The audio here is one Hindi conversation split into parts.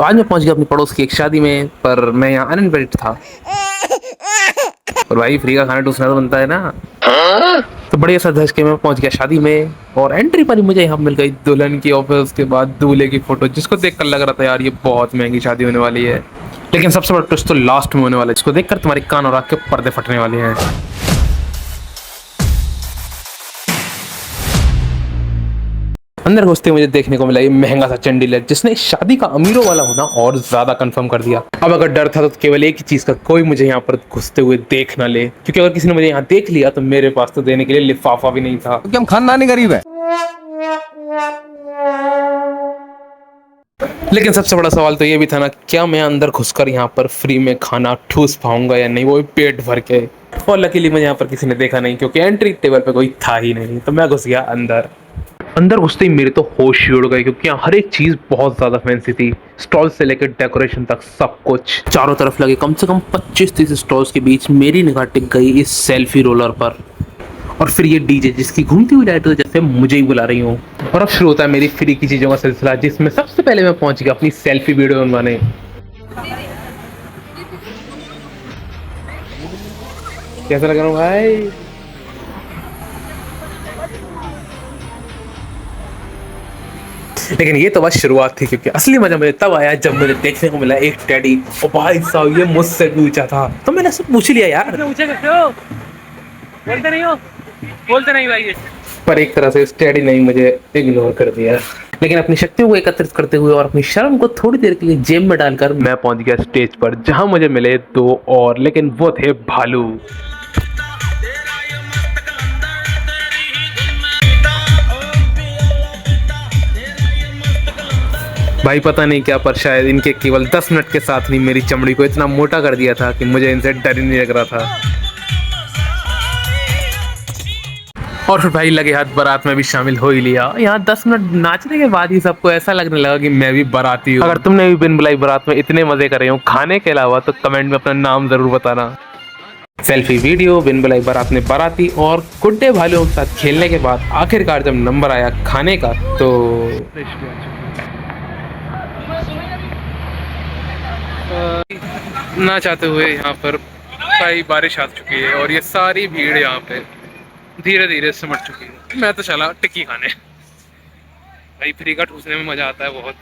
तो आज मैं पहुंच गया अपनी पड़ोस की एक शादी में, पर मैं यहाँ अनइनवाइटेड था। और भाई फ्री का खाना टूसना तो बनता है ना। तो बढ़िया सा धस के मैं पहुंच गया शादी में, और एंट्री पर ही मुझे यहाँ मिल गई दुल्हन की और फिर उसके बाद दूल्हे की फोटो, जिसको देखकर लग रहा था यार ये बहुत महंगी शादी होने वाली है। लेकिन सबसे बड़ा ट्विस्ट तो लास्ट में होने वाला है, जिसको देखकर तुम्हारे कान और आँख के पर्दे फटने वाले हैं। अंदर घुसते ही मुझे देखने को मिला ये महंगा सा चंडीलर, जिसने शादी का अमीरों वाला होना और ज्यादा कंफर्म कर दिया। अब अगर डर था तो केवल एक ही चीज का, कोई मुझे यहाँ पर घुसते हुए देख ना ले, क्योंकि अगर किसी ने मुझे यहाँ देख लिया तो मेरे पास तो देने के लिए लिफाफा भी नहीं था, क्योंकि हम खानदानी गरीब है। लेकिन सबसे बड़ा सवाल तो ये भी था ना, क्या मैं अंदर घुसकर यहाँ पर फ्री में खाना ठूस पाऊंगा या नहीं, वो भी पेट भर के। और लकीली मुझे यहाँ पर किसी ने देखा नहीं, क्योंकि एंट्री टेबल पे कोई था ही नहीं, तो मैं घुस गया अंदर। अंदर घुसते ही मेरे तो होश ही उड़ गए, क्योंकि यहाँ हर एक चीज बहुत ज्यादा फैंसी थी। स्टॉल से लेकर डेकोरेशन तक सब कुछ चारों तरफ लगे। कम से कम 25-30 स्टॉल्स के बीच मेरी निगाह टिक गई इस सेल्फी रोलर पर, और फिर ये डीजे जिसकी घूमती हुई लाइटों जैसे मुझे ही बुला रही हूँ। और अब शुरू होता है मेरी फ्री की चीजों का सिलसिला, जिसमें सबसे पहले मैं पहुंच गया अपनी सेल्फी वीडियो बनवाने। कैसा लग रहा हूँ भाई? लेकिन ये तो बस शुरुआत थी, क्योंकि असली मजा मुझे तब आया जब मुझे देखने को मिला एक टेडी। और भाई साहब ये मुझसे भी ऊंचा था, तो मैंने सब पूछ लिया यार, ऊंचे करते हो, बोलते नहीं हो, बोलते नहीं भाई। पर एक तरह से इस टेडी ने मुझे इग्नोर कर दिया। लेकिन अपनी शक्तियों को एकत्रित करते हुए और अपनी शर्म को थोड़ी देर के लिए जेब में डालकर मैं पहुंच गया स्टेज पर, जहां मुझे मिले दो और, लेकिन वो थे भालू। भाई पता नहीं क्या, पर शायद इनके केवल 10 मिनट के साथ नहीं मेरी चमड़ी को इतना मोटा कर दिया था कि मुझे इनसे डर ही नहीं लग रहा था। और फिर भाई लगे हाथ बारात में भी शामिल हो ही लिया। यहाँ 10 मिनट नाचने के बाद ही सबको ऐसा लगने लगा कि मैं भी बाराती हूँ। अगर तुमने भी बिन बुलाई बारात में इतने मजे करे हो खाने के अलावा, तो कमेंट में अपना नाम जरूर बताना। सेल्फी वीडियो, बिन बुलाई बारात में बाराती और गुड्डे भालुओं के साथ खेलने के बाद आखिरकार जब नंबर आया खाने का, तो ना चाहते हुए यहाँ पर भाई बारिश आ चुकी है, और ये सारी भीड़ यहाँ पे धीरे धीरे सिमट चुकी है। मैं तो चला टिक्की खाने। भाई फ्री का ठूसने में मजा आता है बहुत।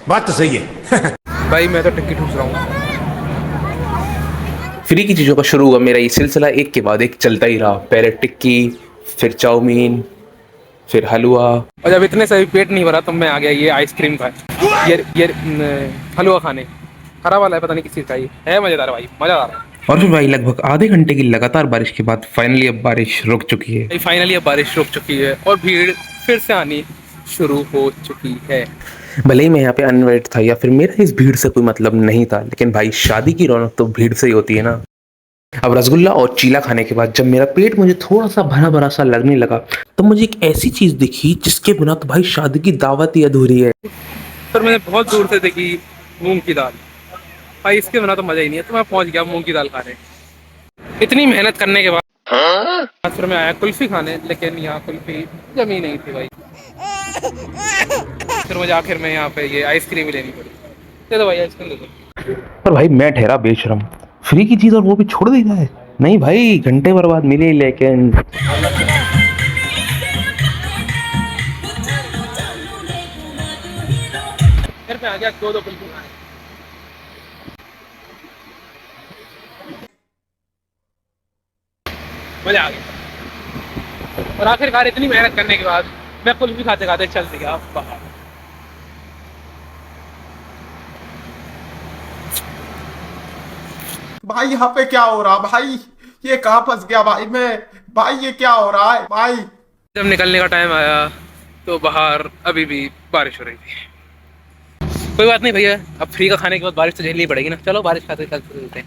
बात तो सही है। भाई मैं तो टिक्की ठूस रहा हूँ। फ्री की चीज़ों का शुरू हुआ मेरा ये सिलसिला, एक के बाद एक चलता ही रहा। पहले टिक्की, फिर चाउमीन, फिर हलवा, और जब इतने सभी पेट नहीं भरा तो मैं आ गया ये आइसक्रीम खाए, ये हलवा खाने। खराब वाला है, पता नहीं किस चीज़ का ये है, मज़ेदार भाई, मज़ेदार है। और फिर भाई लगभग आधे घंटे की लगातार बारिश के बाद फाइनली अब बारिश रुक चुकी है। फाइनली अब बारिश रुक चुकी है और भीड़ फिर से आनी शुरू हो चुकी है। भले ही मैं यहाँ पे अनइनवाइटेड था या फिर मेरा इस भीड़ से कोई मतलब नहीं था, लेकिन भाई शादी की रौनक तो भीड़ से ही होती है ना। अब रसगुल्ला और चीला खाने के बाद जब मेरा पेट मुझे थोड़ा सा भरा भरा सा लगने लगा, तो मुझे एक ऐसी चीज दिखी जिसके बिना तो भाई शादी की दावत ही अधूरी है। सर मैंने बहुत दूर से देखी मूंग की दाल, भाई इसके बिना तो मजा ही नहीं है। तो मैं पहुंच गया मूंग की दाल खाने। इतनी मेहनत करने के बाद फिर मैं आया कुल्फी खाने, लेकिन यहाँ कुल्फी जमी नहीं थी भाई। फिर मुझे आखिर में यहाँ पे ये आइसक्रीम ही लेनी पड़ी। दे दो भाई आइसक्रीम दे दो। पर भाई मैं ठहरा बेशरम, फ्री की चीज और वो भी छोड़ देता है। नहीं भाई घंटे भर बाद मिली, लेकिन फिर मैं आ गया दो कुल्फी खाने। मजा आ गया। और आखिरकार इतनी मेहनत करने के बाद मैं कुल्फी खाते खाते चल दिया बाहर। भाई यहाँ पे क्या हो रहा भाई? ये कहाँ फंस गया भाई मैं? भाई ये क्या हो रहा है भाई? जब निकलने का टाइम आया तो बाहर अभी भी बारिश हो रही थी। कोई बात नहीं भैया, अब फ्री का खाने के बाद बारिश तो झेलनी पड़ेगी ना। चलो बारिश खाते चलते हैं।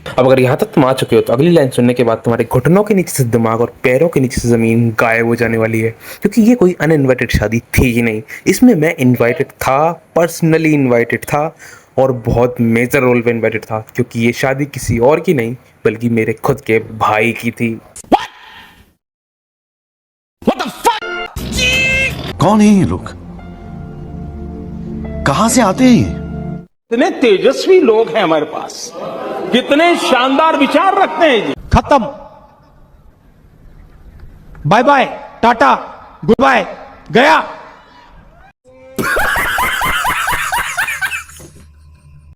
अब अगर यहाँ तक तुम आ चुके हो तो अगली लाइन सुनने के बाद तुम्हारे घुटनों के नीचे से दिमाग और पैरों के नीचे से जमीन गायब हो जाने वाली है, क्योंकि ये कोई अनइनवाइटेड शादी थी ही नहीं। इसमें मैं इनवाइटेड था, पर्सनली इनवाइटेड था, और बहुत मेजर रोल पे इनवाइटेड था, क्योंकि ये शादी किसी और की नहीं बल्कि मेरे खुद के भाई की थी। कौन है ये लोग? कहां से आते हैं ये? कितने तेजस्वी लोग हैं हमारे पास, कितने शानदार विचार रखते हैं जी। खत्म, bye bye, tata, good bye, गया।